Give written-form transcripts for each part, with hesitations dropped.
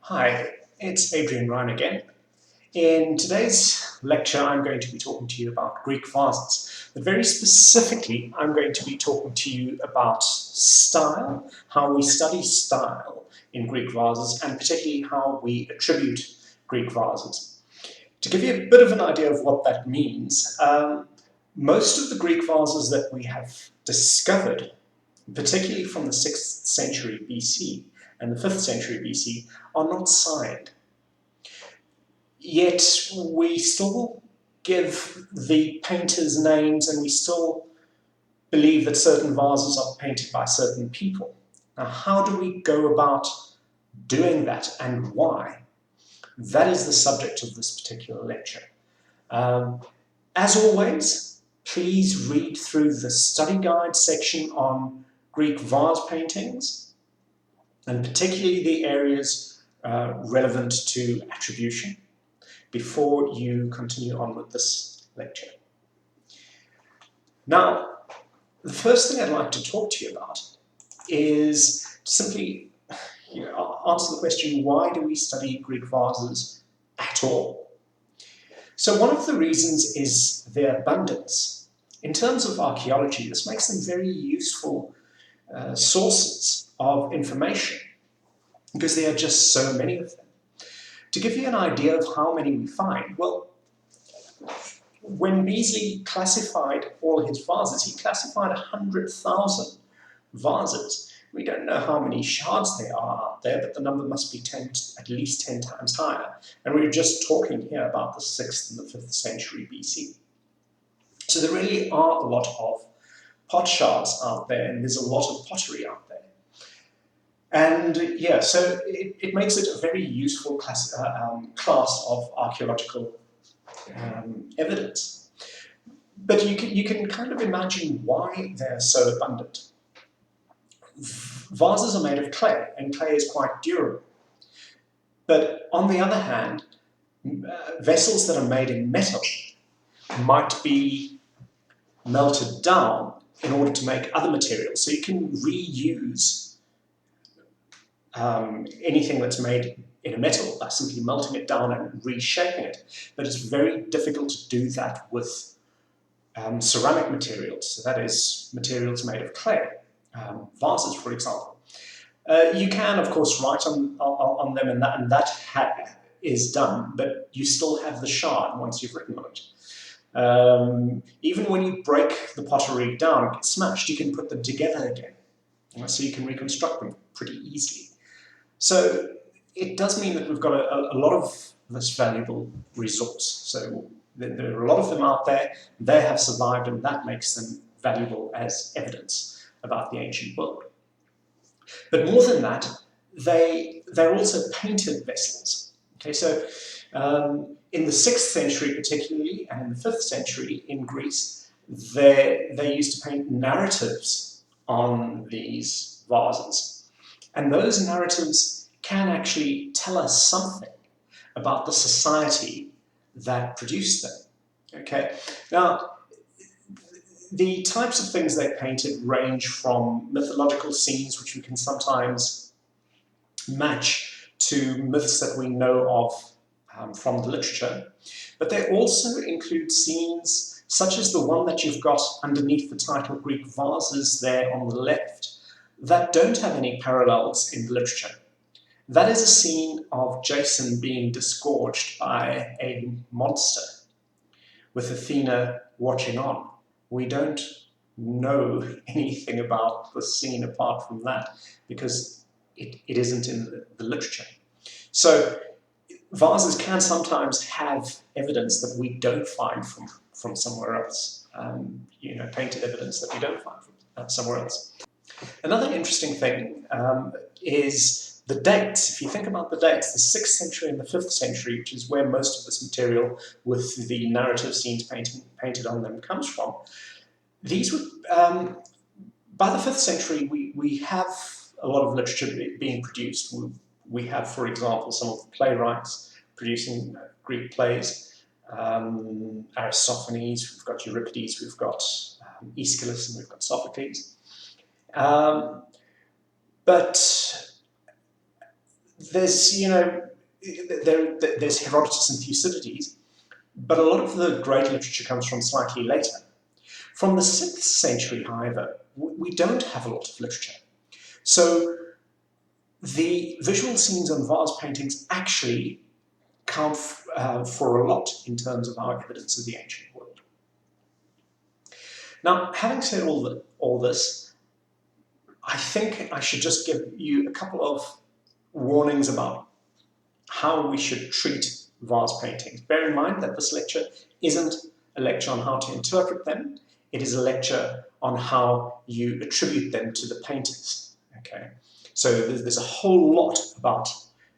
Hi, it's Adrian Ryan again. In today's lecture, I'm going to be talking to you about Greek vases, but very specifically, I'm going to be talking to you about style, how we study style in Greek vases, and particularly how we attribute Greek vases. To give you a bit of an idea of what that means, most of the Greek vases that we have discovered, particularly from the 6th century BC and the 5th century BC, are not signed. Yet we still give the painters names and we still believe that certain vases are painted by certain people. Now, how do we go about doing that and why? That is the subject of this particular lecture. As always, please read through the study guide section on Greek vase paintings, and particularly the areas relevant to attribution, before you continue on with this lecture. Now, the first thing I'd like to talk to you about is simply answer the question, why do we study Greek vases at all? So one of the reasons is their abundance. In terms of archaeology, this makes them very useful sources of information because there are just so many of them. To give you an idea of how many we find, well, when Beazley classified all his vases, he classified 100,000 vases. We don't know how many shards there are out there, but the number must be at least 10 times higher. And we're just talking here about the 6th and the 5th century BC. So there really are a lot of pot shards out there, and there's a lot of pottery out there. And yeah, so it makes it a very useful class of archaeological evidence. But you can kind of imagine why they're so abundant. Vases are made of clay, and clay is quite durable. But on the other hand, vessels that are made in metal might be melted down in order to make other materials. So you can reuse anything that's made in a metal by simply melting it down and reshaping it. But it's very difficult to do that with ceramic materials. So that is materials made of clay, vases, for example. You can, of course, write on them, and that is done, but you still have the shard once you've written on it. Even when you break the pottery down and get smashed, you can put them together again. So you can reconstruct them pretty easily. So it does mean that we've got a lot of this valuable resource. So there are a lot of them out there, they have survived, and that makes them valuable as evidence about the ancient world. But more than that, they're also painted vessels. Okay, so in the 6th century particularly, and in the 5th century in Greece, they used to paint narratives on these vases. And those narratives can actually tell us something about the society that produced them. Okay, now the types of things they painted range from mythological scenes, which we can sometimes match to myths that we know of from the literature, but they also include scenes such as the one that you've got underneath the title Greek Vases there on the left, that don't have any parallels in the literature. That is a scene of Jason being disgorged by a monster, with Athena watching on. We don't know anything about the scene apart from that, because it isn't in the literature. So vases can sometimes have evidence that we don't find from somewhere else, painted evidence that we don't find from somewhere else. Another interesting thing is the dates. If you think about the dates, the 6th century and the 5th century, which is where most of this material with the narrative scenes painted on them comes from, these would, by the 5th century, we have a lot of literature being produced. We have, for example, some of the playwrights producing Greek plays. Aristophanes, we've got Euripides, we've got Aeschylus, and we've got Sophocles. But there's, there's Herodotus and Thucydides, but a lot of the great literature comes from slightly later. From the 6th century, however, we don't have a lot of literature. So the visual scenes on vase paintings actually count for a lot in terms of our evidence of the ancient world. Now, having said all this, I think I should just give you a couple of warnings about how we should treat vase paintings. Bear in mind that this lecture isn't a lecture on how to interpret them. It is a lecture on how you attribute them to the painters. Okay, so there's a whole lot about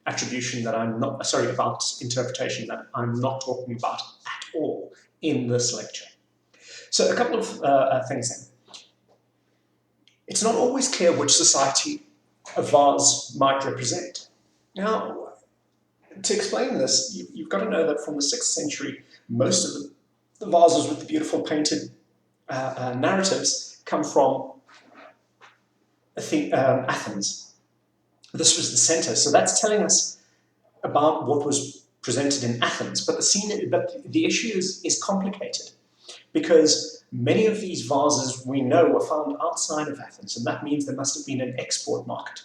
attribution that about interpretation that I'm not talking about at all in this lecture. So a couple of things then. It's not always clear which society a vase might represent. Now, to explain this, you've got to know that from the 6th century, most of the vases with the beautiful painted narratives come from Athens. This was the center, so that's telling us about what was presented in Athens. But the issue is complicated, because many of these vases we know were found outside of Athens, and that means there must have been an export market.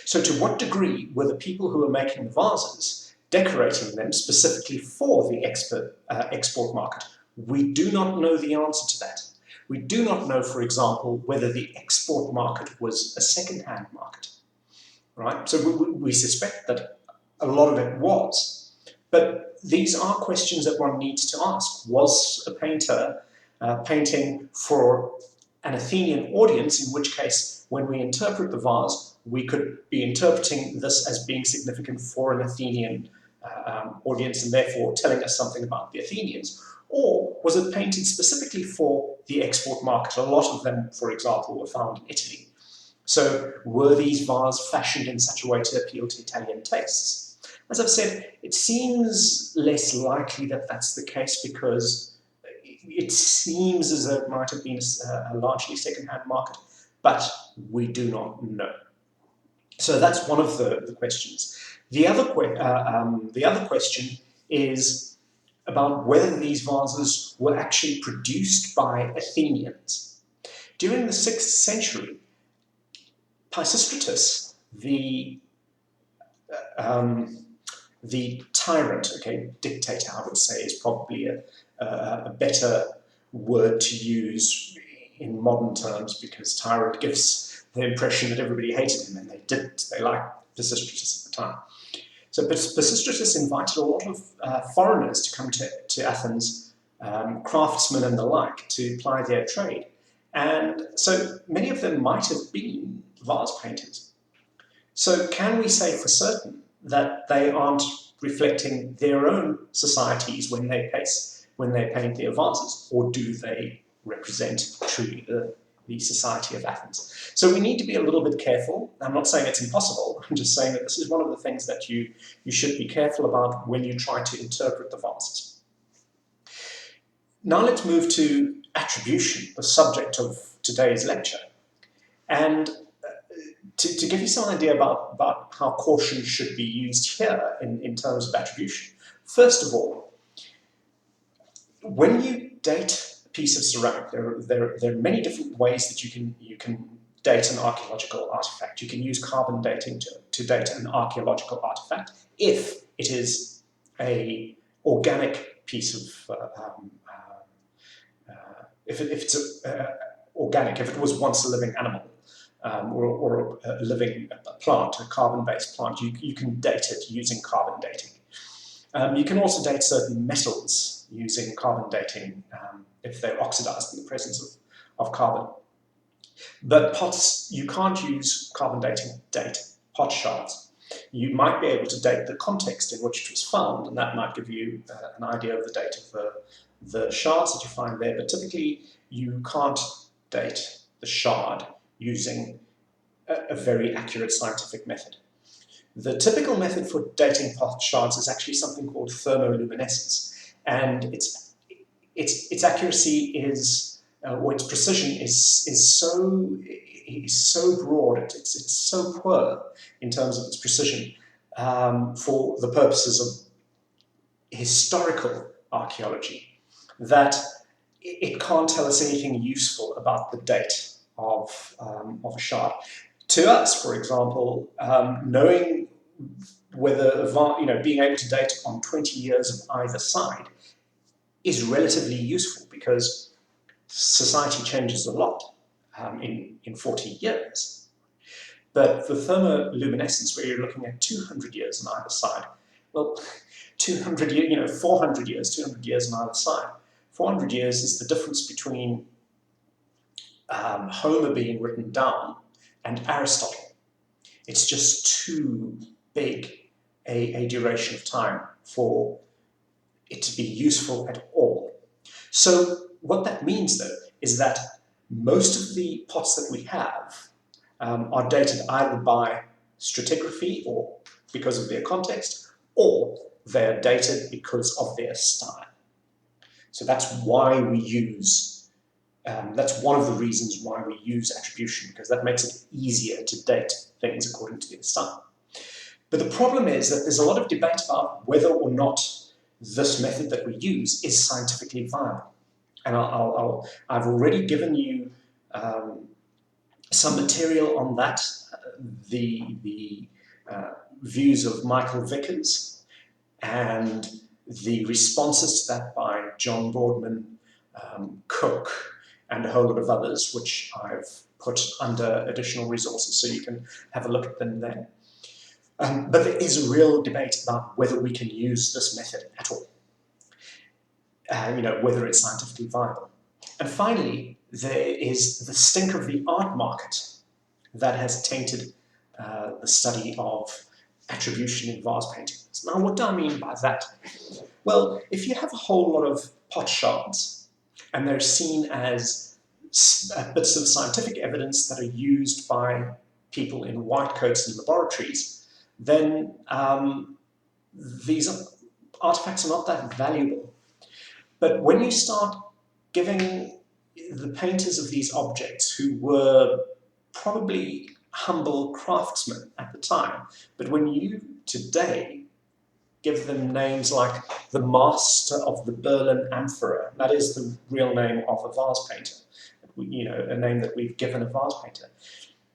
So to what degree were the people who were making the vases decorating them specifically for the export market? We do not know the answer to that. We do not know, for example, whether the export market was a second-hand market, right? So we suspect that a lot of it was. But these are questions that one needs to ask. Was a painter painting for an Athenian audience, in which case, when we interpret the vase, we could be interpreting this as being significant for an Athenian audience and therefore telling us something about the Athenians? Or was it painted specifically for the export market? A lot of them, for example, were found in Italy. So were these vases fashioned in such a way to appeal to Italian tastes? As I've said, it seems less likely that that's the case, because it seems as though it might have been a largely second-hand market, but we do not know. So that's one of the questions. The other question is about whether these vases were actually produced by Athenians. During the 6th century, Pisistratus, the tyrant, dictator, I would say, is probably a better word to use in modern terms, because tyrant gives the impression that everybody hated him, and they didn't. They liked Pisistratus at the time. So Pisistratus invited a lot of foreigners to come to Athens, craftsmen and the like, to ply their trade. And so many of them might have been vase painters. So can we say for certain that they aren't reflecting their own societies when they paint their vases, or do they represent truly the society of Athens? So we need to be a little bit careful. I'm not saying it's impossible. I'm just saying that this is one of the things that you should be careful about when you try to interpret the vases. Now let's move to attribution, the subject of today's lecture. And to give you some idea about how caution should be used here in terms of attribution, first of all, when you date a piece of ceramic, there are many different ways that you can date an archaeological artifact. You can use carbon dating to date an archaeological artifact if it is an organic piece of if it's organic, if it was once a living animal, or a living plant, a carbon-based plant, you can date it using carbon dating. You can also date certain metals using carbon dating if they're oxidized in the presence of carbon. But pots, you can't use carbon dating to date pot shards. You might be able to date the context in which it was found, and that might give you an idea of the date of the shards that you find there, but typically you can't date the shard using a very accurate scientific method. The typical method for dating pot shards is actually something called thermoluminescence, and its accuracy is, or its precision is so broad, it's so poor in terms of its precision, for the purposes of historical archaeology, that it can't tell us anything useful about the date of a shard. To us, for example, knowing whether, being able to date on 20 years of either side is relatively useful, because society changes a lot in 40 years. But for thermoluminescence, where you're looking at 200 years on either side, well, 200 years, 400 years, 200 years on either side. 400 years is the difference between Homer being written down and Aristotle. It's just too big a duration of time for it to be useful at all. So what that means, though, is that most of the pots that we have are dated either by stratigraphy, or because of their context, or they're dated because of their style. So that's why we use, that's one of the reasons why we use attribution, because that makes it easier to date things according to their style. But the problem is that there's a lot of debate about whether or not this method that we use is scientifically viable. And I've already given you some material on that, the views of Michael Vickers and the responses to that by John Boardman, Cook, and a whole lot of others, which I've put under additional resources, so you can have a look at them there. But there is a real debate about whether we can use this method at all, whether it's scientifically viable. And finally, there is the stink of the art market that has tainted the study of attribution in vase paintings. Now, what do I mean by that? Well, if you have a whole lot of pot shards, and they're seen as bits of scientific evidence that are used by people in white coats in laboratories, then these artifacts are not that valuable. But when you start giving the painters of these objects, who were probably humble craftsmen at the time, but when you today give them names like the Master of the Berlin Amphora, that is the real name of a vase painter, a name that we've given a vase painter.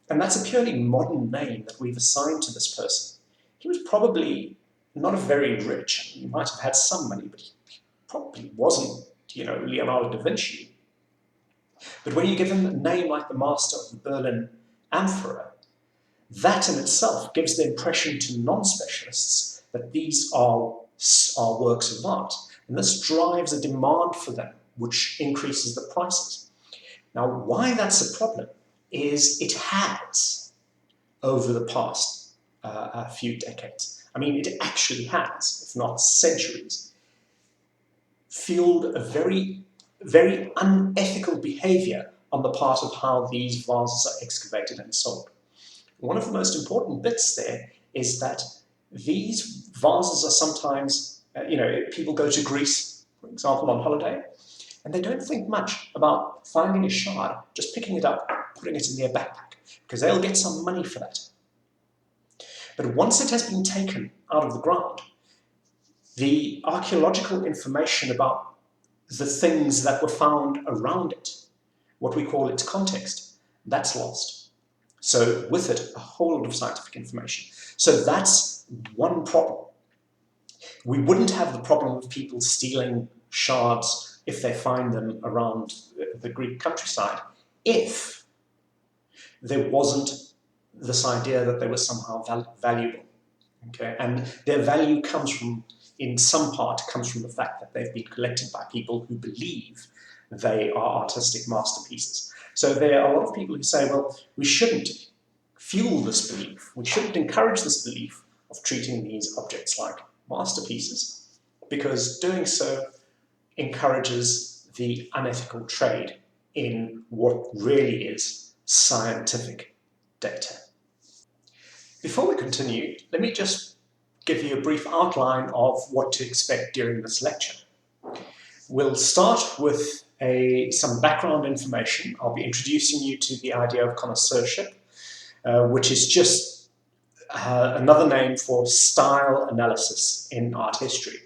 And that's a purely modern name that we've assigned to this person. He was probably not a very rich, he might have had some money, but he probably wasn't, Leonardo da Vinci. But when you give him a name like the Master of the Berlin Amphora, that in itself gives the impression to non-specialists that these are works of art. And this drives a demand for them, which increases the prices. Now, why that's a problem is it has, over the past a few decades, I mean, it actually has, if not centuries, fueled a very, very unethical behavior on the part of how these vases are excavated and sold. One of the most important bits there is that these vases are sometimes, people go to Greece, for example, on holiday, and they don't think much about finding a shard, just picking it up, putting it in their backpack, because they'll get some money for that. But once it has been taken out of the ground, the archaeological information about the things that were found around it, what we call its context, that's lost. So with it, a whole lot of scientific information. So that's one problem. We wouldn't have the problem of people stealing shards if they find them around the Greek countryside if there wasn't this idea that they were somehow valuable. Okay? And their value comes from, in some part, comes from the fact that they've been collected by people who believe they are artistic masterpieces. So there are a lot of people who say, well, we shouldn't fuel this belief. We shouldn't encourage this belief of treating these objects like masterpieces, because doing so encourages the unethical trade in what really is scientific data. Before we continue, let me just give you a brief outline of what to expect during this lecture. We'll start with some background information. I'll be introducing you to the idea of connoisseurship, which is just another name for style analysis in art history.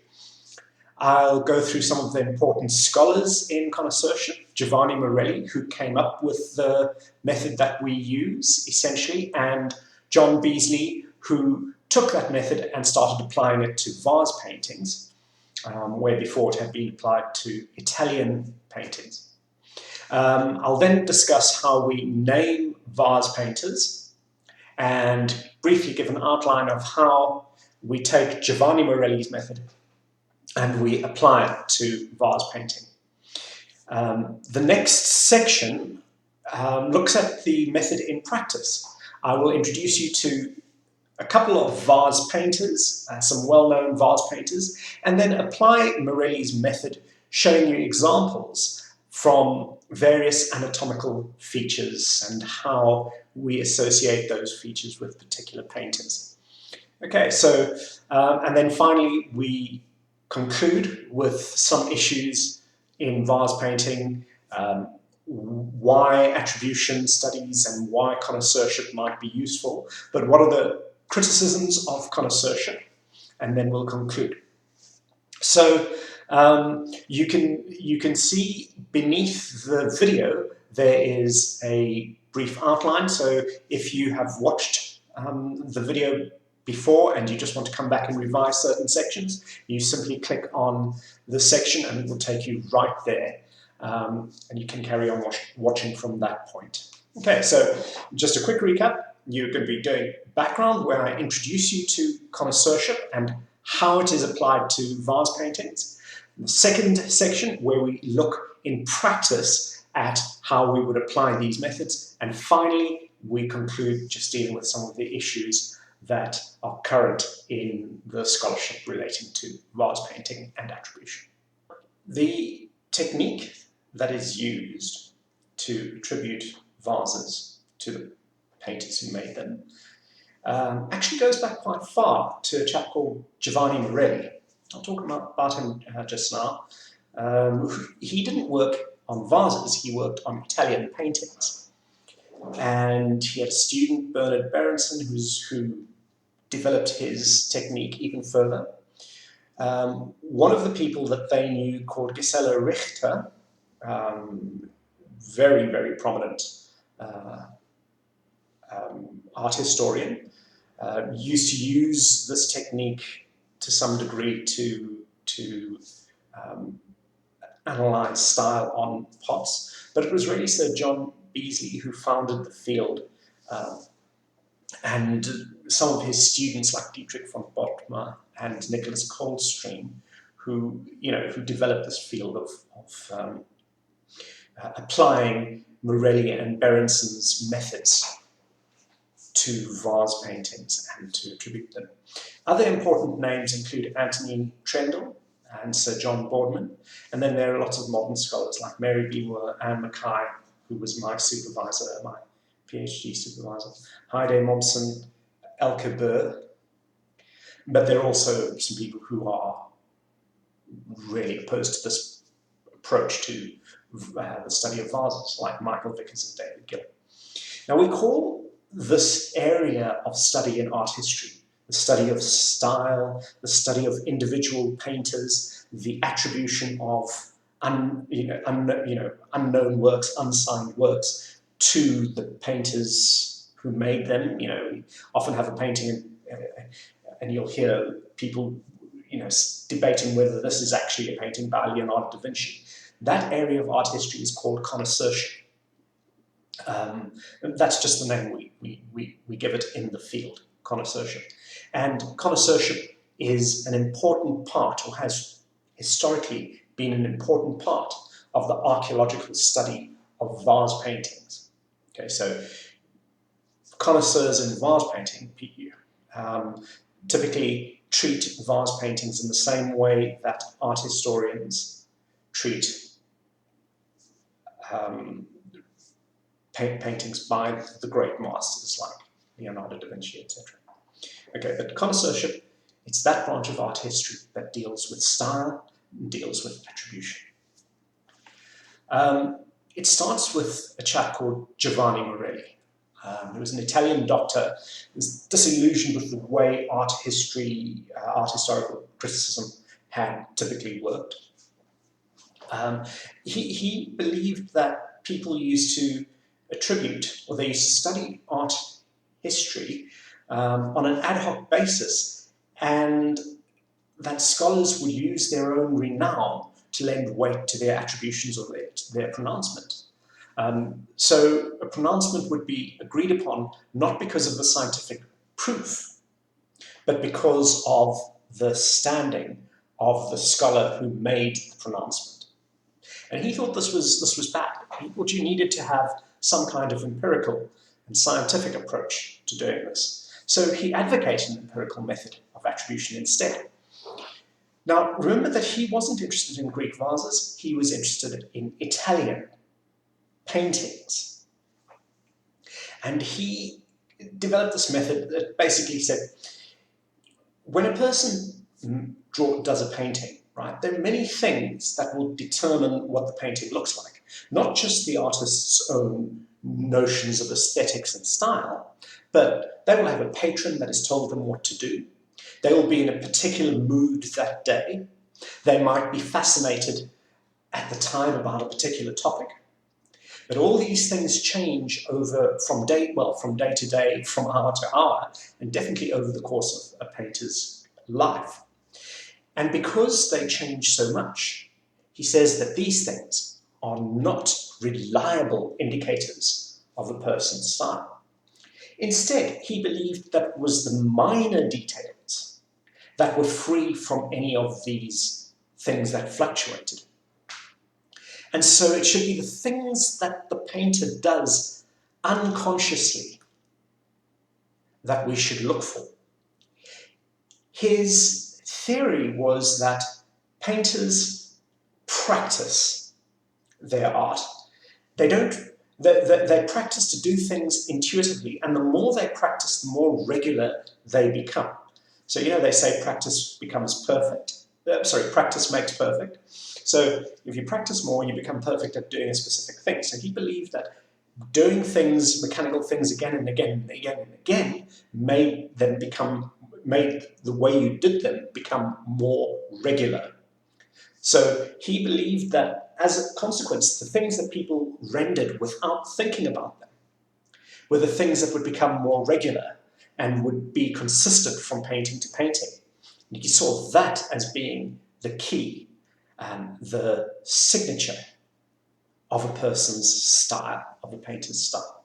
I'll go through some of the important scholars in connoisseurship. Giovanni Morelli, who came up with the method that we use, essentially, and John Beazley, who took that method and started applying it to vase paintings, where before it had been applied to Italian paintings. I'll then discuss how we name vase painters and briefly give an outline of how we take Giovanni Morelli's method and we apply it to vase painting. The next section looks at the method in practice. I will introduce you to a couple of vase painters, some well-known vase painters, and then apply Morelli's method, showing you examples from various anatomical features and how we associate those features with particular painters. Okay, so, and then finally we conclude with some issues in vase painting, why attribution studies and why connoisseurship might be useful, but what are the criticisms of connoisseurship, and then we'll conclude. So you can see beneath the video there is a brief outline, so if you have watched the video before and you just want to come back and revise certain sections, you simply click on the section and it will take you right there, and you can carry on watching from that point. Okay, so just a quick recap. You're going to be doing background, where I introduce you to connoisseurship and how it is applied to vase paintings. The second section, where we look in practice at how we would apply these methods. And finally, we conclude just dealing with some of the issues that are current in the scholarship relating to vase painting and attribution. The technique that is used to attribute vases to the painters who made them actually goes back quite far to a chap called Giovanni Morelli. I'll talk about him just now. He didn't work on vases, he worked on Italian paintings. And he had a student, Bernard Berenson, who developed his technique even further. One of the people that they knew, called Gisela Richter, very, very prominent art historian, used to use this technique to some degree to analyze style on pots. But it was really Sir John Beazley who founded the field, and some of his students like Dietrich von Bottmer and Nicholas Coldstream, who developed this field of applying Morelli and Berenson's methods to vase paintings and to attribute them. Other important names include Anthony Trendle and Sir John Boardman, and then there are lots of modern scholars like Mary Beaver, Anne Mackay, who was my supervisor, my PhD supervisor, Heide Momsen, Elke Burr, but there are also some people who are really opposed to this approach to the study of vases, like Michael Vickers and David Gill. Now we call this area of study in art history the study of style, the study of individual painters, the attribution of unknown works, unsigned works to the painters who made them. We often have a painting and you'll hear people debating whether this is actually a painting by Leonardo da Vinci. That area of art history is called connoisseurship. That's just the name we give it in the field, connoisseurship. And connoisseurship is an important part, or has historically been an important part, of the archaeological study of vase paintings. Okay, so connoisseurs in vase painting typically treat vase paintings in the same way that art historians treat paintings by the great masters like Leonardo da Vinci, etc. Okay, but connoisseurship, it's that branch of art history that deals with style and deals with attribution. It starts with a chap called Giovanni Morelli. He was an Italian doctor who was disillusioned with the way art historical criticism had typically worked. He believed that people used to attribute, or they used to study art history on an ad hoc basis, and that scholars would use their own renown to lend weight to their attributions or their pronouncement. So a pronouncement would be agreed upon not because of the scientific proof, but because of the standing of the scholar who made the pronouncement. And he thought this was bad. He thought you needed to have some kind of empirical and scientific approach to doing this. So he advocated an empirical method of attribution instead. Now, remember that he wasn't interested in Greek vases, he was interested in Italian paintings. And he developed this method that basically said, when a person does a painting, right, there are many things that will determine what the painting looks like. Not just the artist's own notions of aesthetics and style, but they will have a patron that has told them what to do. They will be in a particular mood that day. They might be fascinated at the time about a particular topic. But all these things change from day to day, from hour to hour, and definitely over the course of a painter's life. And because they change so much, he says that these things are not reliable indicators of a person's style. Instead, he believed that it was the minor details that were free from any of these things that fluctuated. And so it should be the things that the painter does unconsciously that we should look for. His theory was that painters practice their art. They practice to do things intuitively, and the more they practice, the more regular they become. So, they say practice makes perfect. So if you practice more, you become perfect at doing a specific thing. So he believed that doing things, mechanical things again and again and again and again, made the way you did them become more regular. So he believed that as a consequence, the things that people rendered without thinking about them were the things that would become more regular and would be consistent from painting to painting. And he saw that as being the key, the signature of a person's style, of a painter's style.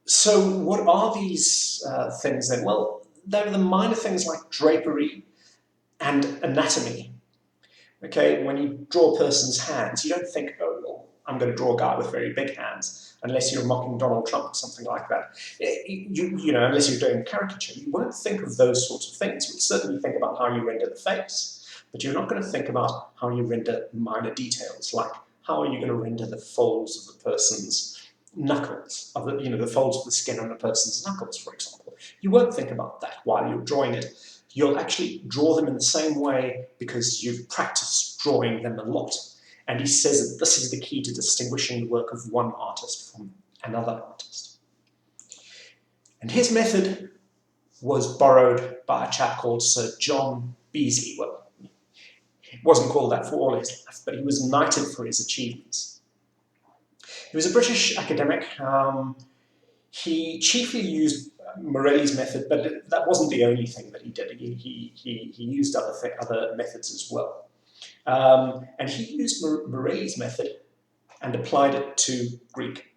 So what are these things then? Well, they're the minor things like drapery and anatomy. Okay, when you draw a person's hands, you don't think, oh, well, I'm going to draw a guy with very big hands, unless you're mocking Donald Trump or something like that. Unless you're doing a caricature, you won't think of those sorts of things. You'll certainly think about how you render the face, but you're not going to think about how you render minor details, like how are you going to render the folds of the person's knuckles, the folds of the skin on a person's knuckles, for example. You won't think about that while you're drawing it. You'll actually draw them in the same way because you've practiced drawing them a lot. And he says that this is the key to distinguishing the work of one artist from another artist. And his method was borrowed by a chap called Sir John Beazley. Well, he wasn't called that for all his life, but he was knighted for his achievements. He was a British academic. He chiefly used Morelli's method, but that wasn't the only thing that he did. He used other methods as well. And he used Morelli's method and applied it to Greek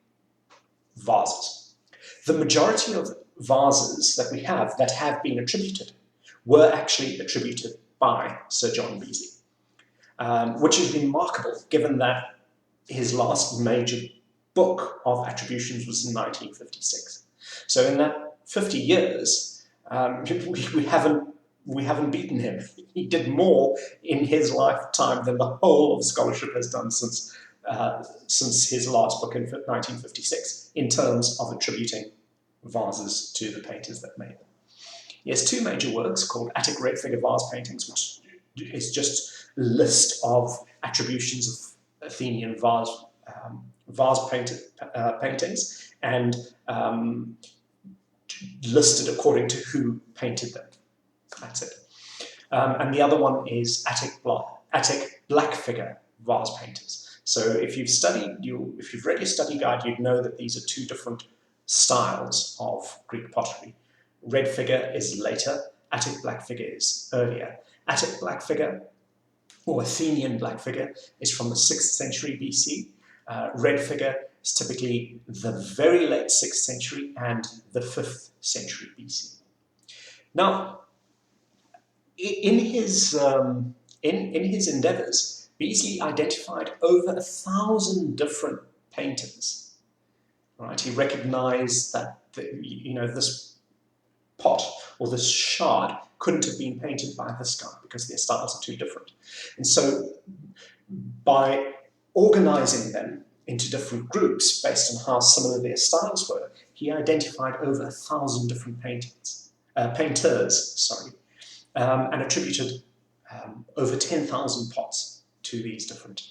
vases. The majority of vases that we have that have been attributed were actually attributed by Sir John Beazley, which is remarkable given that his last major book of attributions was in 1956. So in that 50 years, we haven't beaten him. He did more in his lifetime than the whole of scholarship has done since his last book in 1956, in terms of attributing vases to the painters that made them. He has two major works called Attic Red Figure Vase Paintings, which is just a list of attributions of Athenian vase paintings and listed according to who painted them. That's it. And the other one is Attic black figure vase painters. So if you've read your study guide, you'd know that these are two different styles of Greek pottery. Red figure is later, Attic black figure is earlier. Attic black figure, or Athenian black figure, is from the 6th century BC. Red figure is typically the very late 6th century and the 5th century BC. Now, in his endeavors, Beazley identified over 1,000 different painters. Right? He recognized that this pot or this shard couldn't have been painted by this guy because their styles are too different. And so by organizing them into different groups based on how similar their styles were, he identified over 1,000 different painters, and attributed over 10,000 pots to these different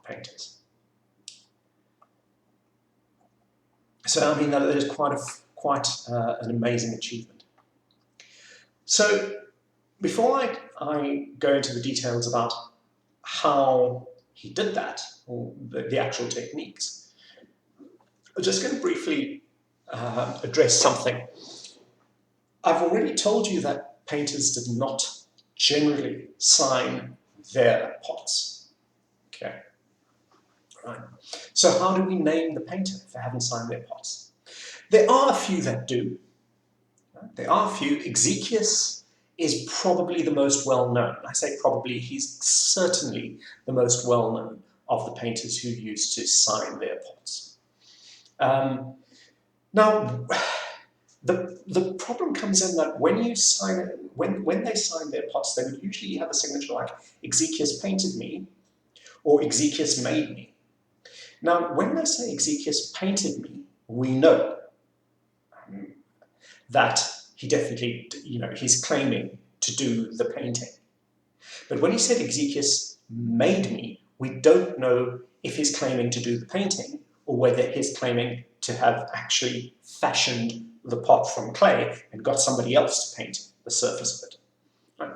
painters. So I mean that is quite an amazing achievement. So before I go into the details about how he did that, or the actual techniques, I'm just going to briefly address something. I've already told you that painters did not generally sign their pots. Okay, right. So how do we name the painter if they haven't signed their pots? There are a few that do. There are a few. Exekius is probably the most well-known. I say probably, he's certainly the most well-known of the painters who used to sign their pots. Now, the problem comes in that when they sign their pots, they would usually have a signature like Exekius painted me or Exekius made me. Now, when they say Exekius painted me, we know that he definitely, he's claiming to do the painting. But when he said Exekius made me, we don't know if he's claiming to do the painting or whether he's claiming to have actually fashioned the pot from clay and got somebody else to paint the surface of it. Right?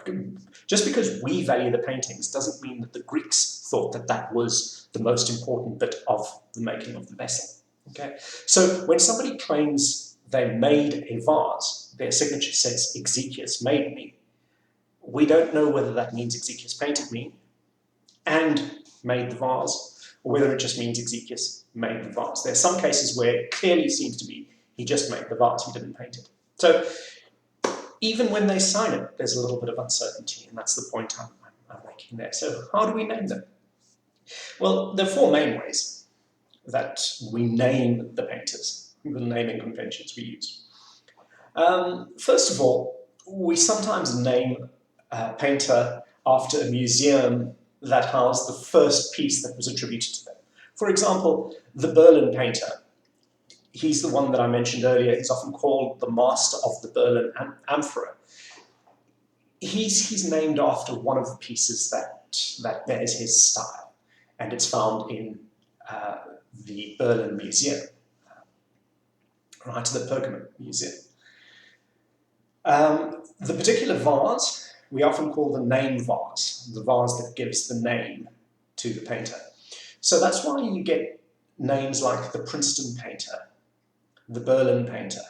Just because we value the paintings doesn't mean that the Greeks thought that that was the most important bit of the making of the vessel. Okay? So when somebody claims they made a vase, their signature says Exekius made me, we don't know whether that means Exekius painted me and made the vase, or whether it just means Exekius made the vase. There are some cases where it clearly seems to be he just made the vase, he didn't paint it. So even when they sign it, there's a little bit of uncertainty, and that's the point I'm making there. So how do we name them? Well, there are four main ways that we name the painters, the naming conventions we use. First of all, we sometimes name a painter after a museum that housed the first piece that was attributed to them. For example, the Berlin painter. He's the one that I mentioned earlier. He's often called the master of the Berlin Amphora. He's named after one of the pieces that bears his style, and it's found in the Berlin Museum, right, the Pergamon Museum. The particular vase we often call the name vase, the vase that gives the name to the painter. So that's why you get names like the Princeton painter, the Berlin painter.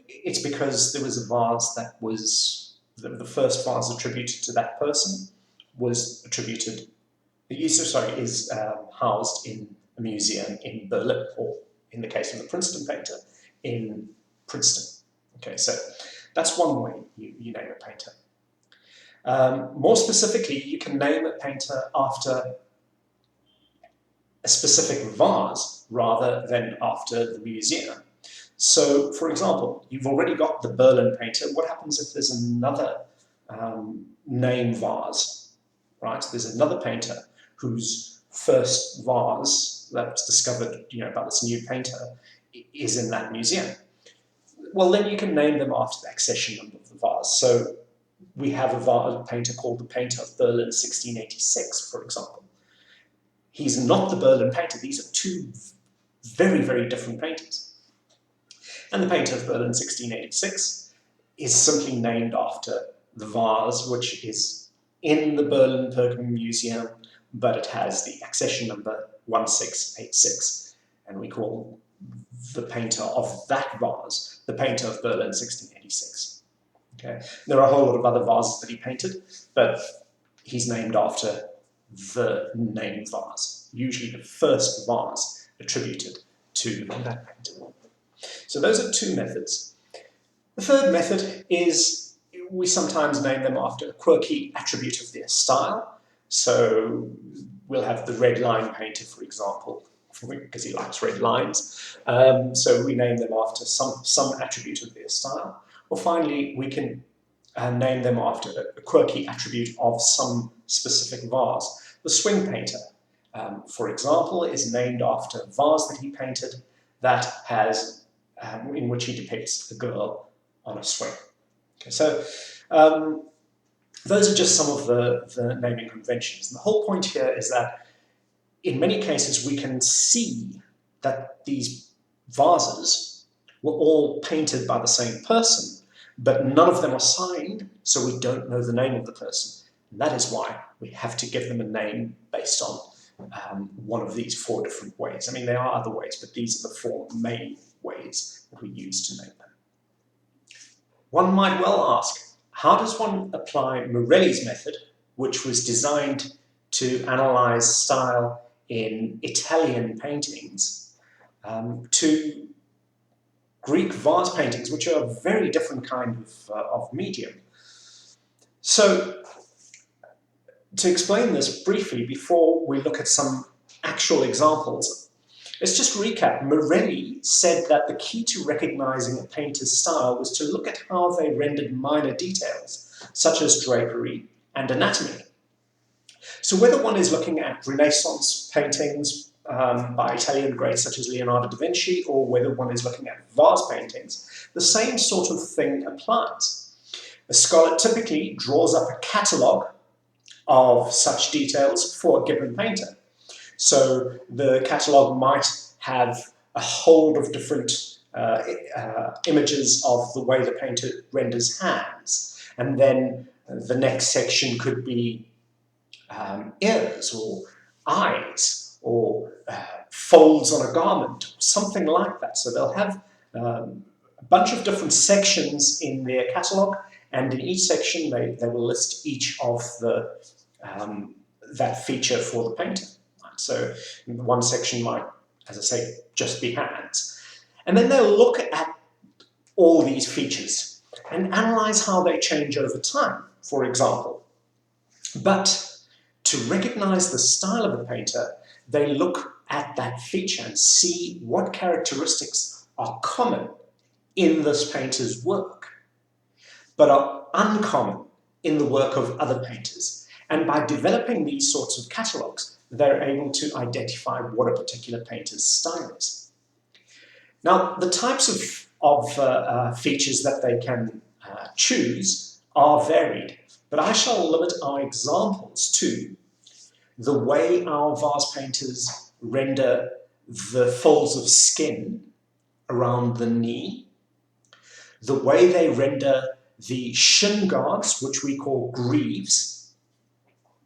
It's because there was a vase that was, the first vase attributed to that person was attributed, is housed in a museum in Berlin, or in the case of the Princeton painter, in Princeton. Okay, so that's one way you name a painter. More specifically, you can name a painter after a specific vase rather than after the museum. So, for example, you've already got the Berlin painter. What happens if there's another name vase, right? There's another painter whose first vase that was discovered, about this new painter is in that museum. Well, then you can name them after the accession number of the vase. So we have a painter called the Painter of Berlin 1686, for example. He's not the Berlin painter. These are two very, very different painters. And the painter of Berlin 1686 is simply named after the vase, which is in the Berlin Pergamon Museum, but it has the accession number 1686. And we call the painter of that vase the painter of Berlin 1686. Okay. There are a whole lot of other vases that he painted, but he's named after the name vase, usually the first vase attributed to that painter. So those are two methods. The third method is we sometimes name them after a quirky attribute of their style. So we'll have the red line painter, for example, because he likes red lines. So we name them after some attribute of their style. Or finally, we can name them after a quirky attribute of some specific vase. The swing painter, for example, is named after a vase that he painted that has, in which he depicts a girl on a swing. Okay, so those are just some of the naming conventions. And the whole point here is that in many cases we can see that these vases were all painted by the same person, but none of them are signed, so we don't know the name of the person. And that is why we have to give them a name based on one of these four different ways. I mean, there are other ways, but these are the four main ways that we use to name them. One might well ask, how does one apply Morelli's method, which was designed to analyze style in Italian paintings, to Greek vase paintings, which are a very different kind of medium? So, to explain this briefly before we look at some actual examples, let's just recap. Morelli said that the key to recognizing a painter's style was to look at how they rendered minor details, such as drapery and anatomy. So whether one is looking at Renaissance paintings by Italian greats such as Leonardo da Vinci, or whether one is looking at vase paintings, the same sort of thing applies. A scholar typically draws up a catalogue of such details for a given painter. So the catalogue might have a whole of different images of the way the painter renders hands. And then the next section could be ears or eyes or folds on a garment, something like that. So they'll have a bunch of different sections in their catalogue, and in each section they will list each of the that feature for the painter. So one section might, as I say, just be hands. And then they'll look at all these features and analyze how they change over time, for example. But to recognize the style of a painter, they look at that feature and see what characteristics are common in this painter's work, but are uncommon in the work of other painters. And by developing these sorts of catalogues, they're able to identify what a particular painter's style is. Now, the types of features that they can choose are varied, but I shall limit our examples to the way our vase painters render the folds of skin around the knee, the way they render the shin guards, which we call greaves,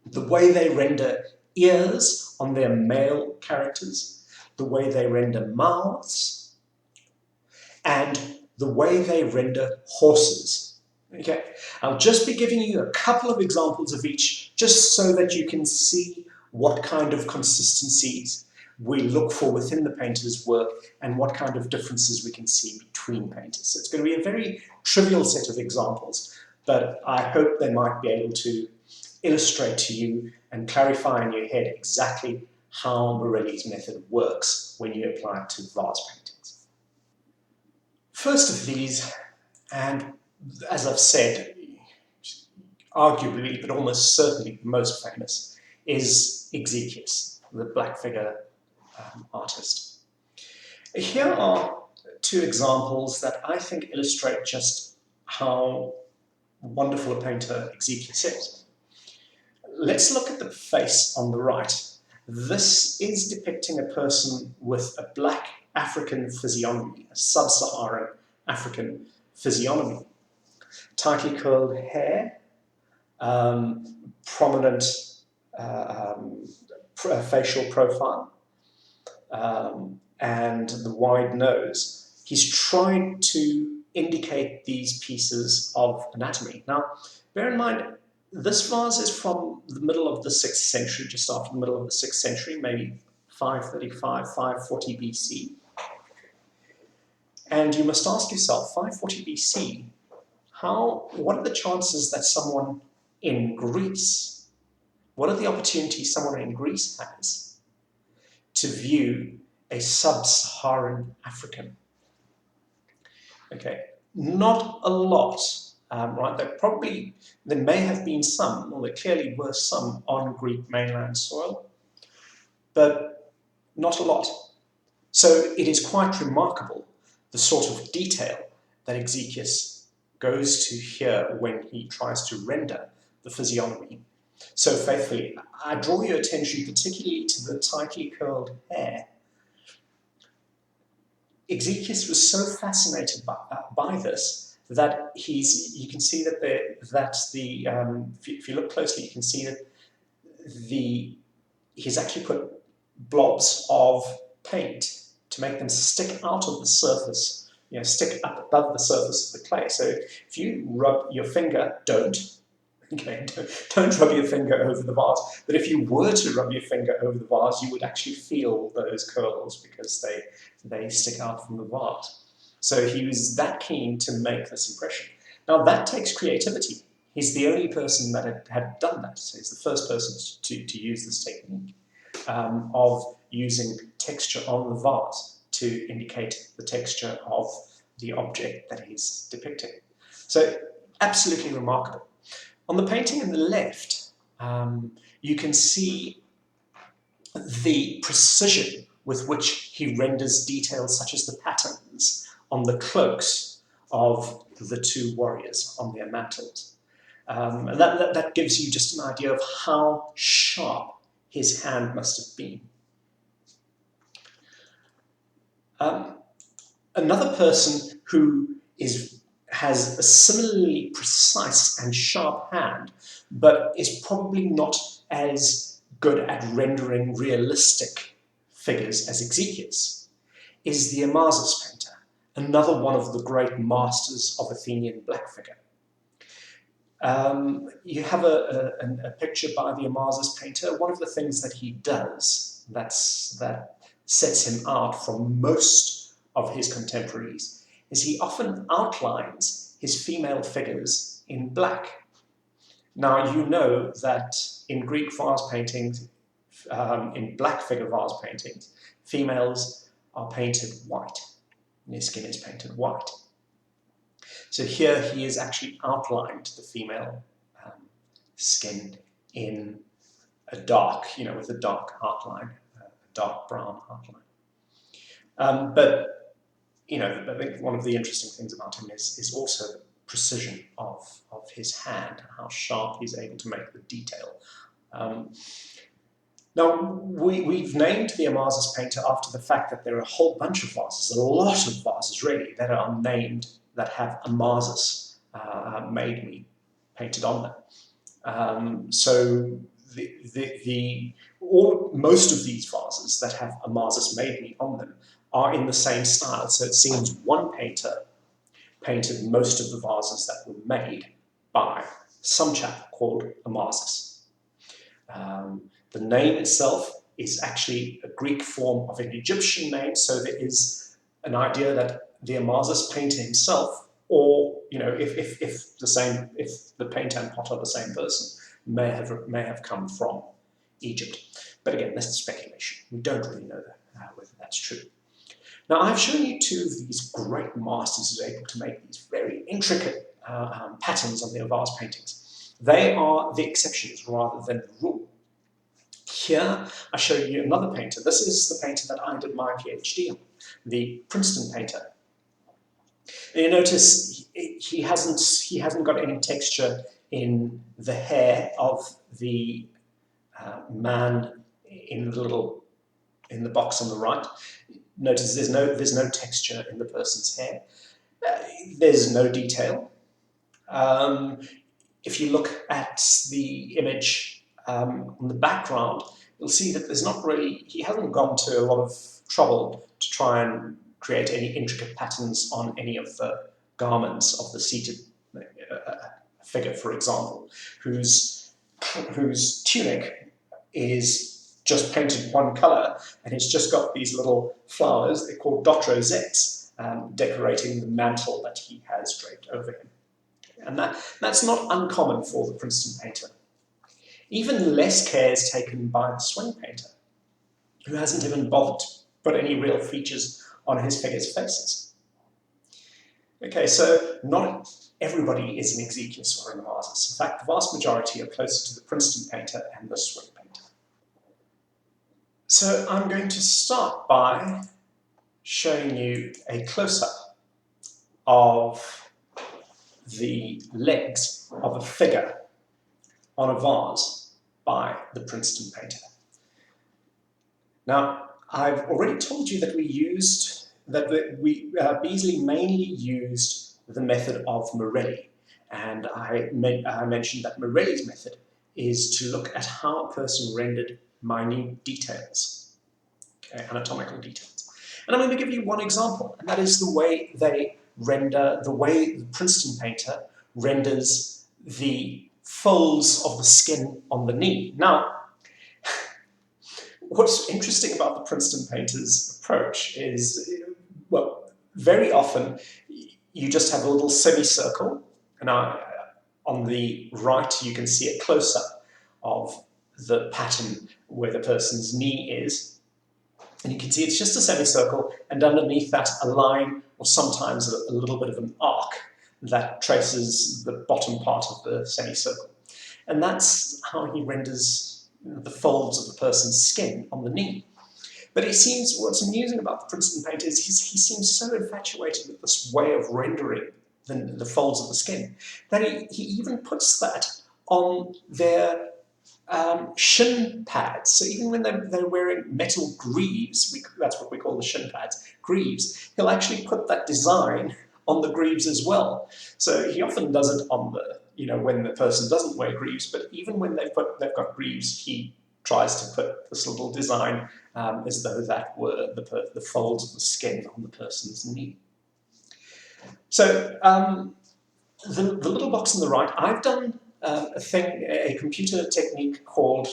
the way they render ears on their male characters, the way they render mouths, and the way they render horses. Okay, I'll just be giving you a couple of examples of each, just so that you can see what kind of consistencies we look for within the painter's work and what kind of differences we can see between painters. So it's going to be a very trivial set of examples, but I hope they might be able to illustrate to you and clarify in your head exactly how Morelli's method works when you apply it to vase paintings. First of these, and as I've said, arguably but almost certainly most famous, is Exekius, the black figure artist. Here are two examples that I think illustrate just how wonderful a painter Exekius is. Let's look at the face on the right. This is depicting a person with a black African physiognomy, a sub-Saharan African physiognomy. Tightly curled hair, prominent facial profile, and the wide nose. He's tried to indicate these pieces of anatomy. Now, bear in mind, this vase is from the middle of the 6th century, just after the middle of the 6th century, maybe 535, 540 BC. And you must ask yourself, 540 BC, what are the chances that someone in Greece, what are the opportunities someone in Greece has to view a sub-Saharan African? Okay, not a lot, right? There may have been some, or there clearly were some on Greek mainland soil, but not a lot. So it is quite remarkable the sort of detail that Exekius goes to here when he tries to render the physiognomy so faithfully. I draw your attention particularly to the tightly curled hair. Exekius was so fascinated by this that you can see that if you look closely, you can see that he's actually put blobs of paint to make them stick out of the surface, stick up above the surface of the clay. So if you rub your finger, don't rub your finger over the vase. But if you were to rub your finger over the vase, you would actually feel those curls because they stick out from the vase. So he was that keen to make this impression. Now that takes creativity. He's the only person that had done that. So he's the first person to use this technique of using texture on the vase to indicate the texture of the object that he's depicting. So absolutely remarkable. On the painting on the left, you can see the precision with which he renders details such as the patterns on the cloaks of the two warriors on their mantles. And that gives you just an idea of how sharp his hand must have been. Another person who has a similarly precise and sharp hand, but is probably not as good at rendering realistic figures as Exekius, is the Vases painter, another one of the great masters of Athenian black figure. You have a picture by the Vases painter. One of the things that he does that sets him out from most of his contemporaries is he often outlines his female figures in black. Now, you know that in Greek vase paintings, in black figure vase paintings, females are painted white, and their skin is painted white. So here he has actually outlined the female skin in a dark, with a dark outline, a dark brown outline. But I think one of the interesting things about him is also the precision of his hand, how sharp he's able to make the detail. Now, we've named the Vases painter after the fact that there are a whole bunch of vases, a lot of vases really, that are named that have Vases made me painted on them. So most of these vases that have Vases made me on them are in the same style. So it seems one painter painted most of the vases that were made by some chap called Vases. The name itself is actually a Greek form of an Egyptian name, so there is an idea that the Vases painter himself, or if the painter and potter are the same person, may have come from Egypt. But again, this is speculation. We don't really know whether that's true. Now, I've shown you two of these great masters who are able to make these very intricate patterns on their vase paintings. They are the exceptions rather than the rule. Here, I show you another painter. This is the painter that I did my PhD on, the Princeton painter. And you notice he hasn't got any texture in the hair of the man in the box on the right. Notice there's no texture in the person's hair. There's no detail. If you look at the image on the background, you'll see that he hasn't gone to a lot of trouble to try and create any intricate patterns on any of the garments of the seated figure, for example, whose tunic is just painted one colour, and it's just got these little flowers, they're called dot rosettes, decorating the mantle that he has draped over him. And that's not uncommon for the Princeton painter. Even less care is taken by the swing painter, who hasn't even bothered to put any real features on his figures' faces. Okay, so not everybody is an Exekias or an Vases. In fact, the vast majority are closer to the Princeton painter and the swing painter. So I'm going to start by showing you a close-up of the legs of a figure on a vase by the Princeton painter. Now, I've already told you that Beazley mainly used the method of Morelli, and I mentioned that Morelli's method is to look at how a person rendered minute details, okay, anatomical details. And I'm going to give you one example, and that is the way the Princeton painter renders the folds of the skin on the knee. Now, what's interesting about the Princeton painter's approach is, well, very often you just have a little semicircle, and on the right you can see a close-up of the pattern where the person's knee is. And you can see it's just a semicircle, and underneath that a line, or sometimes a little bit of an arc that traces the bottom part of the semicircle. And that's how he renders the folds of the person's skin on the knee. But what's amusing about the Princeton painter is he seems so infatuated with this way of rendering the folds of the skin that he even puts that on their shin pads. So even when they're wearing metal greaves, that's what we call the shin pads, greaves, he'll actually put that design on the greaves as well. So he often does it on when the person doesn't wear greaves, but even when they've got greaves, he tries to put this little design as though that were the folds of the skin on the person's knee. So the little box on the right, I've done a computer technique called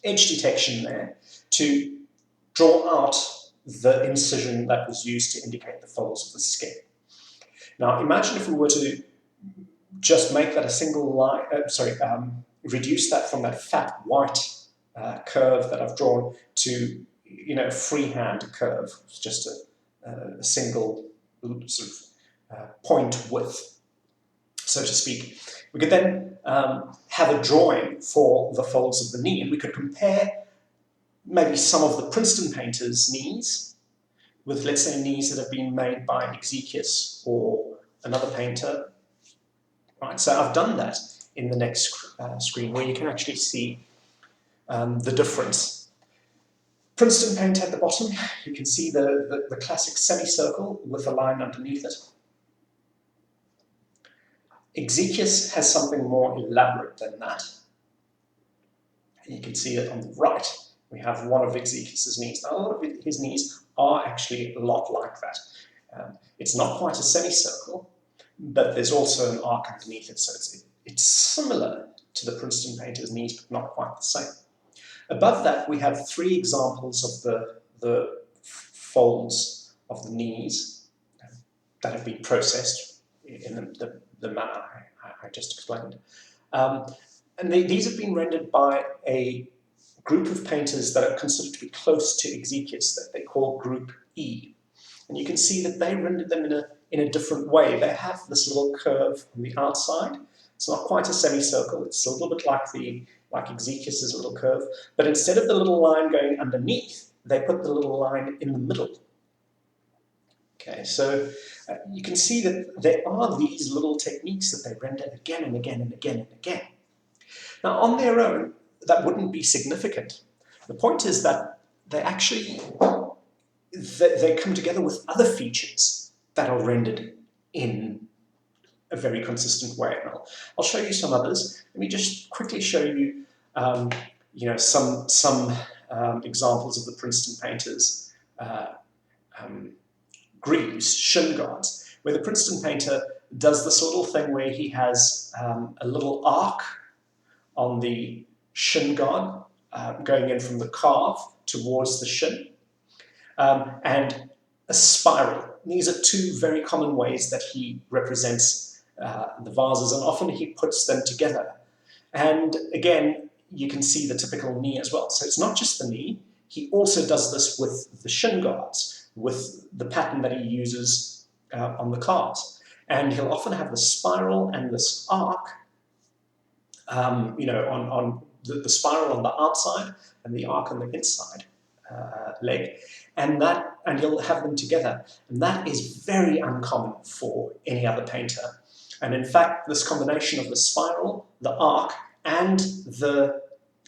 edge detection there to draw out the incision that was used to indicate the folds of the skin. Now imagine if we were to just make that a single line, reduce that from that fat white curve that I've drawn to freehand curve, just a single sort of point width, so to speak. We could then have a drawing for the folds of the knee, and we could compare maybe some of the Princeton painters' knees with, let's say, knees that have been made by Exekias or another painter. Right, so I've done that in the next screen, where you can actually see the difference. Princeton painter at the bottom, you can see the classic semicircle with a line underneath it. Exekias has something more elaborate than that. And you can see it on the right. We have one of Exekias' knees. Now, a lot of his knees are actually a lot like that. It's not quite a semicircle, but there's also an arc underneath it, so it's similar to the Princeton painter's knees, but not quite the same. Above that, we have 3 examples of the folds of the knees that have been processed in the manner I just explained. And these have been rendered by a group of painters that are considered to be close to Exekias, that they call Group E. And you can see that they rendered them in a different way. They have this little curve on the outside. It's not quite a semicircle. It's a little bit like Exekias' little curve. But instead of the little line going underneath, they put the little line in the middle. Okay, so you can see that there are these little techniques that they render again and again and again and again. Now, on their own, that wouldn't be significant. The point is that they actually they come together with other features that are rendered in a very consistent way. And I'll show you some others. Let me just quickly show you, some examples of the Princeton painters' greaves, shin guards, where the Princeton painter does this little thing where he has a little arc on the shin guard going in from the calf towards the shin, and a spiral. These are two very common ways that he represents the vases, and often he puts them together. And again, you can see the typical knee as well. So it's not just the knee, he also does this with the shin guards, with the pattern that he uses on the calves. And he'll often have the spiral and this arc, on the spiral on the outside and the arc on the inside leg, and he'll have them together. And that is very uncommon for any other painter. And in fact, this combination of the spiral, the arc, and the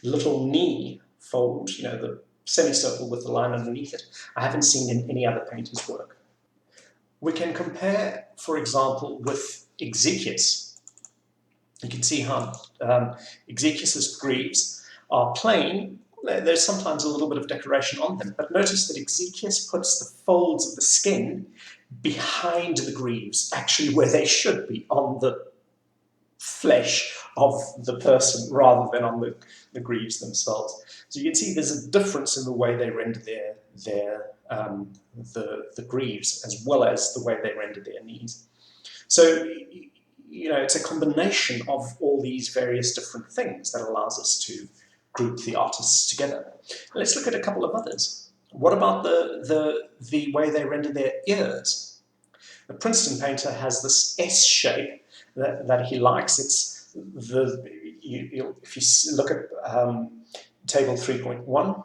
little knee fold, the semicircle with the line underneath it, I haven't seen in any other painter's work. We can compare, for example, with Exekias. You can see how Exekias's greaves are plain. There's sometimes a little bit of decoration on them, but notice that Exekias puts the folds of the skin behind the greaves, actually where they should be, on the flesh of the person rather than on the greaves themselves. So you can see there's a difference in the way they render the greaves, as well as the way they render their knees. So it's a combination of all these various different things that allows us to group the artists together. Let's look at a couple of others. What about the way they render their ears? The Princeton painter has this S shape that he likes. It's if you look at table 3.1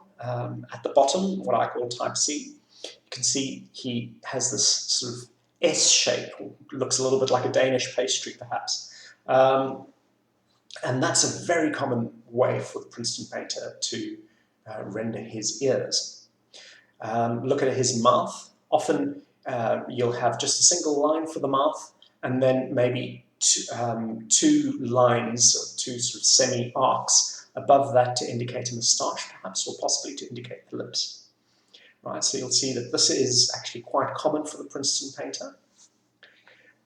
at the bottom, what I call type C, you can see he has this sort of S shape, looks a little bit like a Danish pastry perhaps. And that's a very common way for the Princeton painter to render his ears. Look at his mouth. Often you'll have just a single line for the mouth, and then maybe two lines, two sort of semi-arcs above that to indicate a moustache, perhaps, or possibly to indicate the lips. Right, so you'll see that this is actually quite common for the Princeton painter.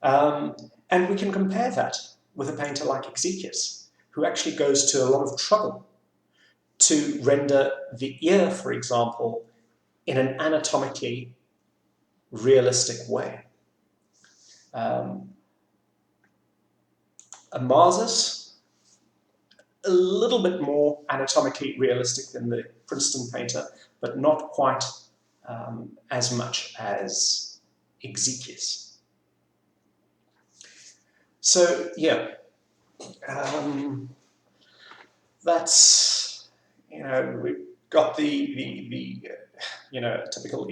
And we can compare that with a painter like Exekias, who actually goes to a lot of trouble to render the ear, for example, in an anatomically realistic way. Vases, a little bit more anatomically realistic than the Princeton painter, but not quite as much as Exekias. So yeah, that's, we've got the typical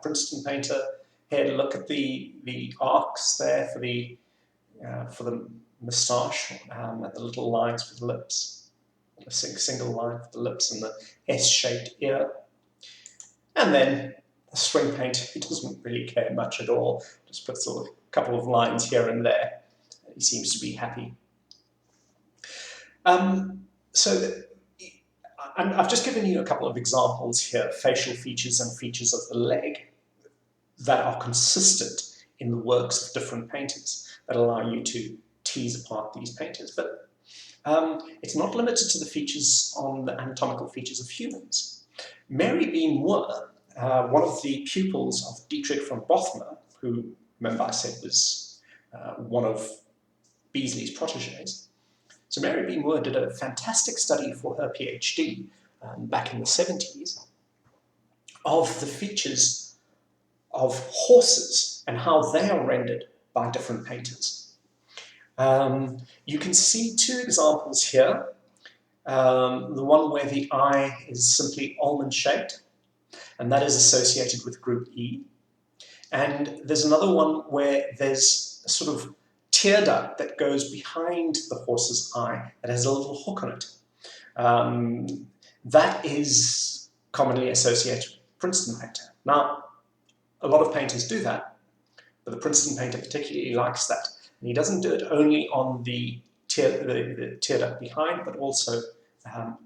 Princeton painter here. Look at the arcs there for the moustache, and the little lines for the lips, a single line for the lips, and the S-shaped ear. And then the spring painter, he doesn't really care much at all, just puts a couple of lines here and there. He seems to be happy. I've just given you a couple of examples here, facial features and features of the leg, that are consistent in the works of different painters, that allow you to tease apart these painters. But it's not limited to the features on the anatomical features of humans. Mary B. Moore, one of the pupils of Dietrich von Bothmer, who, remember I said, was one of Beazley's proteges. So Mary B. Moore did a fantastic study for her PhD back in the 70s of the features of horses and how they are rendered by different painters. You can see two examples here. The one where the eye is simply almond-shaped, and that is associated with group E. And there's another one where there's a sort of tear duct that goes behind the horse's eye that has a little hook on it. that is commonly associated with Princeton painter. Now, a lot of painters do that, but the Princeton painter particularly likes that. And he doesn't do it only on the tear duct behind, but also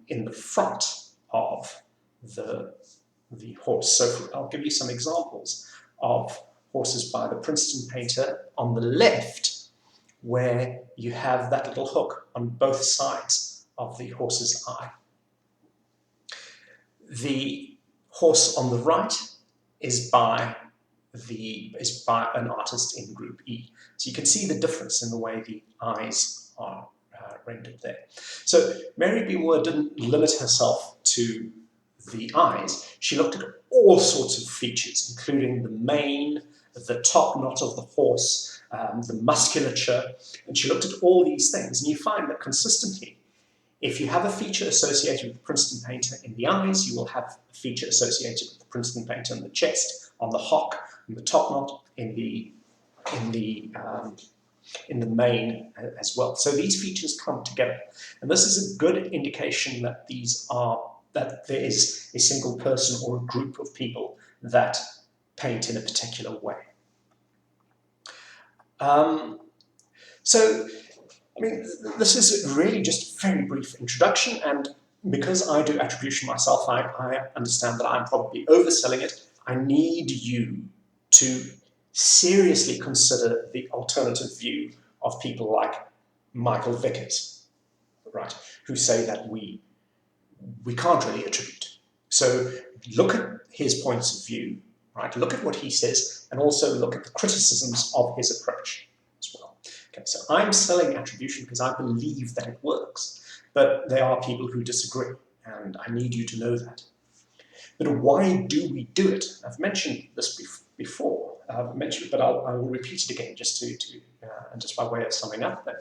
in the front of the horse. So I'll give you some examples of horses by the Princeton painter on the left, where you have that little hook on both sides of the horse's eye. The horse on the right is by an artist in Group E. So you can see the difference in the way the eyes are rendered there. So Mary Beamer didn't limit herself to the eyes. She looked at all sorts of features, including the mane, the top knot of the horse, the musculature, and she looked at all these things. And you find that consistently, if you have a feature associated with the Princeton painter in the eyes, you will have a feature associated with the Princeton painter in the chest, on the hock, in the top knot, in the mane as well. So these features come together, and this is a good indication that there is a single person or a group of people that paint in a particular way. So, I mean, this is really just a very brief introduction, and because I do attribution myself, I understand that I'm probably overselling it. I need you to seriously consider the alternative view of people like Michael Vickers, right, who say that we can't really attribute. So look at his points of view, right? Look at what he says, and also look at the criticisms of his approach as well. Okay, so I'm selling attribution because I believe that it works, but there are people who disagree, and I need you to know that. But why do we do it? I've mentioned this before, but I will repeat it again just just by way of summing up then.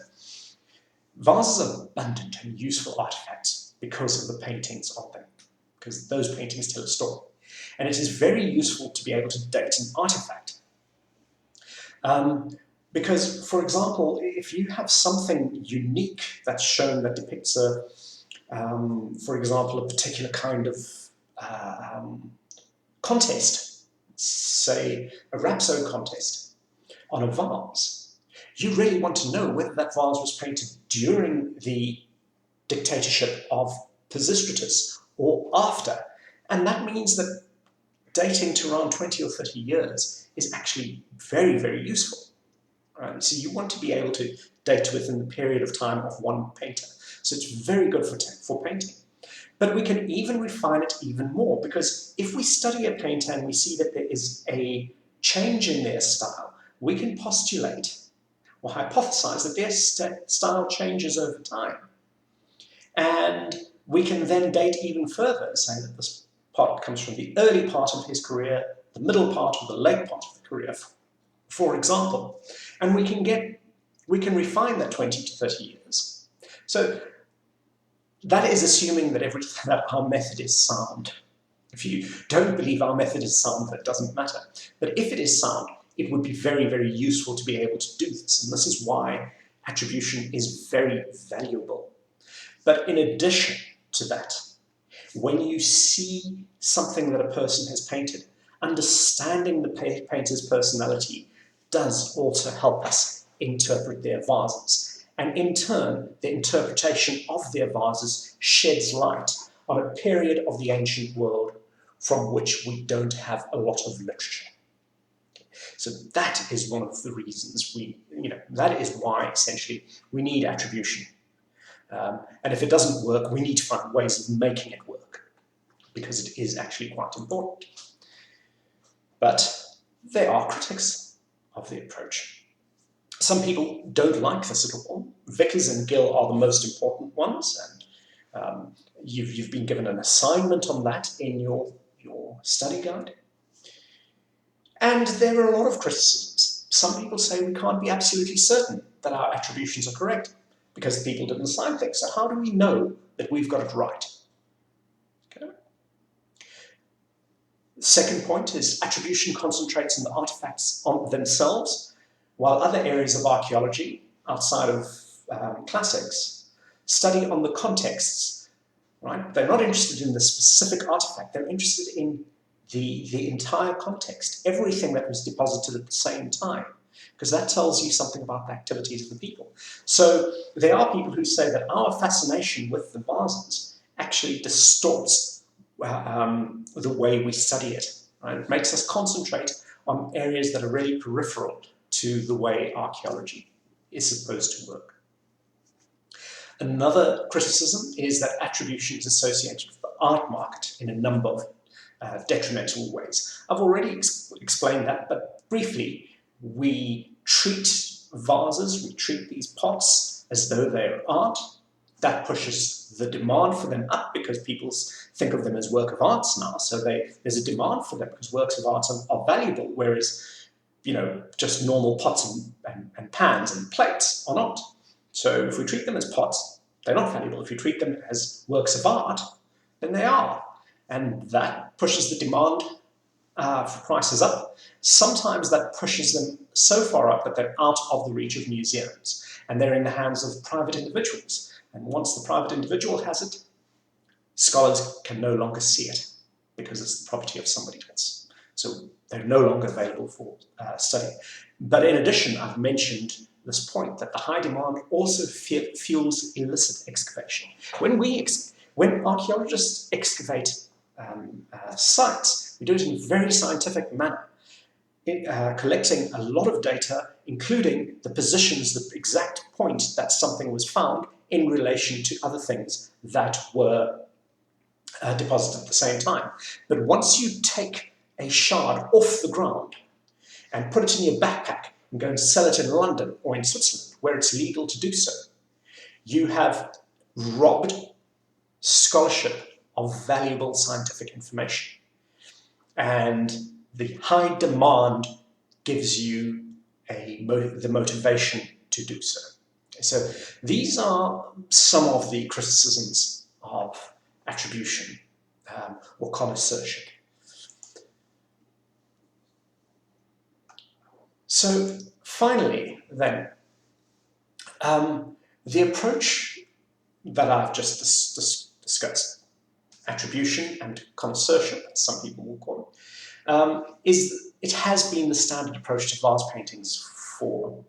Vases are abundant and useful artifacts because of the paintings on them, because those paintings tell a story. And it is very useful to be able to date an artifact. Because, for example, if you have something unique that's shown that depicts for example, a particular kind of contest, say a rhapsode contest on a vase, you really want to know whether that vase was painted during the dictatorship of Pisistratus or after. And that means that dating to around 20 or 30 years is actually very, very useful. Right? So you want to be able to date within the period of time of one painter. So it's very good for painting. But we can even refine it even more, because if we study a painter and we see that there is a change in their style, we can postulate or hypothesize that their style changes over time. And we can then date even further, saying that this part comes from the early part of his career, the middle part, or the late part of the career, for example. And we can refine that 20 to 30 years. So that is assuming that our method is sound. If you don't believe our method is sound, that doesn't matter. But if it is sound, it would be very, very useful to be able to do this. And this is why attribution is very valuable. But in addition to that, when you see something that a person has painted, understanding the painter's personality does also help us interpret their vases. And in turn, the interpretation of their vases sheds light on a period of the ancient world from which we don't have a lot of literature. So that is one of the reasons that is why essentially we need attribution. And if it doesn't work, we need to find ways of making it work, because it is actually quite important. But there are critics of the approach. Some people don't like this at all. Vickers and Gill are the most important ones, and you've been given an assignment on that in your study guide. And there are a lot of criticisms. Some people say we can't be absolutely certain that our attributions are correct because people didn't assign things. So how do we know that we've got it right? Okay. The second point is attribution concentrates on the artifacts on themselves, while other areas of archaeology outside of classics study on the contexts right? They're not interested in the specific artifact. They're interested in the entire context, everything that was deposited at the same time, because that tells you something about the activities of the people. So there are people who say that our fascination with the vases actually distorts the way we study it. Right? It makes us concentrate on areas that are really peripheral to the way archaeology is supposed to work. Another criticism is that attribution is associated with the art market in a number of detrimental ways. I've already explained that, but briefly, we treat vases, we treat these pots as though they're art. That pushes the demand for them up because people think of them as work of arts now. So there's a demand for them because works of art are valuable, whereas just normal pots and pans and plates are not. So if we treat them as pots, they're not valuable. If we treat them as works of art, then they are. And that pushes the demand for prices up. Sometimes that pushes them so far up that they're out of the reach of museums and they're in the hands of private individuals. And once the private individual has it, scholars can no longer see it because it's the property of somebody else. So they're no longer available for study. But in addition, I've mentioned this point that the high demand also fuels illicit excavation. When archaeologists excavate sites, we do it in a very scientific manner, collecting a lot of data, including the positions, the exact point that something was found in relation to other things that were deposited at the same time. But once you take a shard off the ground and put it in your backpack and go and sell it in London or in Switzerland, where it's legal to do so, you have robbed scholarship of valuable scientific information. And the high demand gives you the motivation to do so. So these are some of the criticisms of attribution or connoisseurship. So finally, then, the approach that I've just discussed, attribution and connoisseurship, as some people will call it, it has been the standard approach to vase paintings for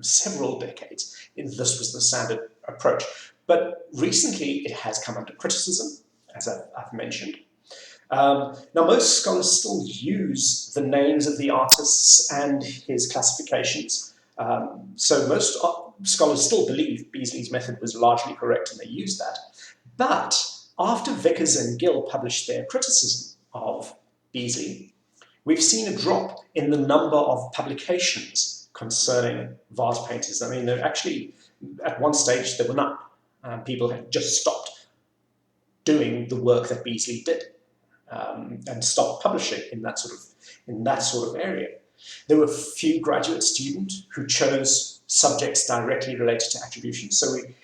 several decades. This was the standard approach. But recently it has come under criticism, as I've mentioned. Now, most scholars still use the names of the artists and his classifications. So most scholars still believe Beasley's method was largely correct and they use that. But after Vickers and Gill published their criticism of Beasley, we've seen a drop in the number of publications concerning vase painters. I mean, actually, at one stage, there were none. People had just stopped doing the work that Beasley did and stopped publishing in that sort of area. There were few graduate students who chose subjects directly related to attribution. So it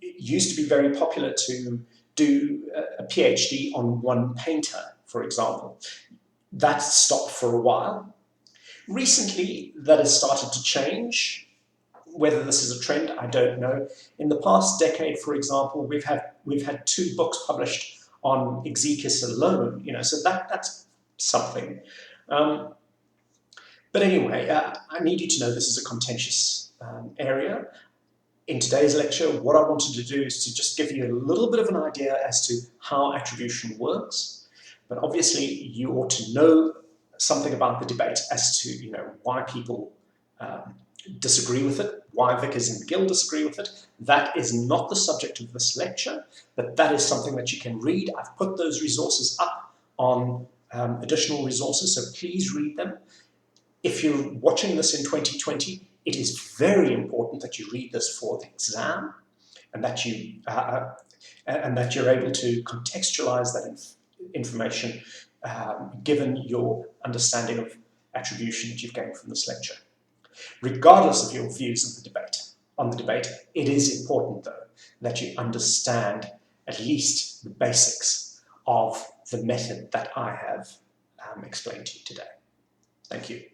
used to be very popular to do a PhD on one painter, for example. That stopped for a while. Recently, that has started to change. Whether this is a trend, I don't know. In the past decade, for example, we've had 2 books published on Exekias alone. So that's something. But anyway, I need you to know this is a contentious area. In today's lecture, what I wanted to do is to just give you a little bit of an idea as to how attribution works. But obviously, you ought to know something about the debate as to why people disagree with it, why Vickers and Gill disagree with it. That is not the subject of this lecture, but that is something that you can read. I've put those resources up on additional resources, so please read them. If you're watching this in 2020, it is very important that you read this for the exam and that you're able to contextualize that information given your understanding of attribution that you've gained from this lecture. Regardless of your views on the debate, it is important, though, that you understand at least the basics of the method that I have explained to you today. Thank you.